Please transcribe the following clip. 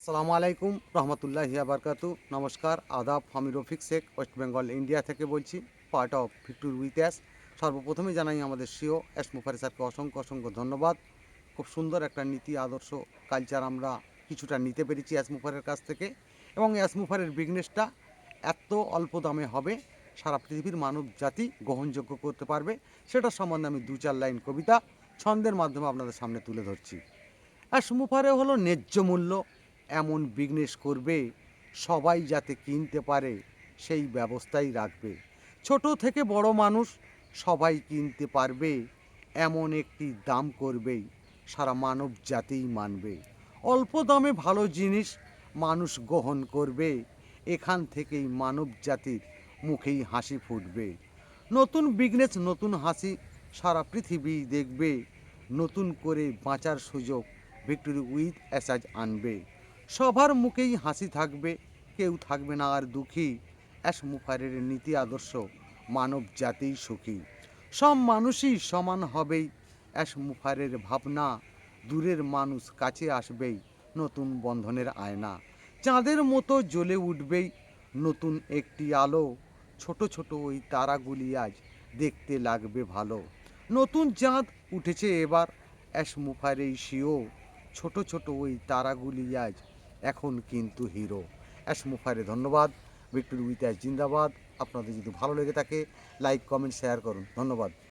আসসালামু আলাইকুম রহমতুল্লাহি বারকাতু। নমস্কার, আদাব। আমি রফিক শেখ, ওয়েস্ট বেঙ্গল ইন্ডিয়া থেকে বলছি, part of Victor with us. সর্বপ্রথমে জানাই আমাদের সিও এস মুফারি স্যারকে অসংখ্য অসংখ্য ধন্যবাদ। খুব সুন্দর একটা নীতি, আদর্শ, কালচার আমরা কিছুটা নিতে পেরেছি এস মুফারের কাছ থেকে, এবং এস মুফারের বিজনেসটা এত অল্প দামে হবে সারা পৃথিবীর মানব জাতি গ্রহণযোগ্য করতে পারবে, সেটা সম্বন্ধে আমি দু চার লাইন কবিতা ছন্দের মাধ্যমে আপনাদের সামনে তুলে ধরছি। আর সুমুফারে হলো ন্যায্য মূল্য, এমন বিজনেস করবে সবাই যাতে কিনতে পারে সেই ব্যবস্থাই রাখবে। ছোট থেকে বড় মানুষ সবাই কিনতে পারবে, এমন একটি দাম করবেই সারা মানব জাতিই মানবে। অল্প দামে ভালো জিনিস মানুষ গ্রহণ করবে, এখান থেকেই মানব জাতির মুখেই হাসি ফুটবে। নতুন বিজনেস, নতুন হাসি সারা পৃথিবী দেখবে, নতুন করে বাঁচার সুযোগ ভিক্টোরি উইথ অ্যাসাজ আনবে। সবার মুখেই হাসি থাকবে, কেউ থাকবে না আর দুঃখী। অ্যাশ মুফারের নীতি আদর্শ মানব জাতিই সুখী। সব মানুষই সমান হবেই অ্যাশ মুফারের ভাবনা, দূরের মানুষ কাছে আসবেই নতুন বন্ধনের আয়না। চাঁদের মতো জ্বলে উঠবেই নতুন একটি আলো, ছোট ছোট ওই তারাগুলি আজ দেখতে লাগবে ভালো। নতুন চাঁদ উঠেছে এবার অ্যাশ মুফারেই শিও, ছোট ছোট ওই তারাগুলি আজ এখন কিন্তু হিরো। অ্যাশ মুফারে ধন্যবাদ। ভিক্টোরি উইথ অ্যাস জিন্দাবাদ। আপনাদের যদি ভালো লেগে থাকে লাইক, কমেন্ট, শেয়ার করুন। ধন্যবাদ।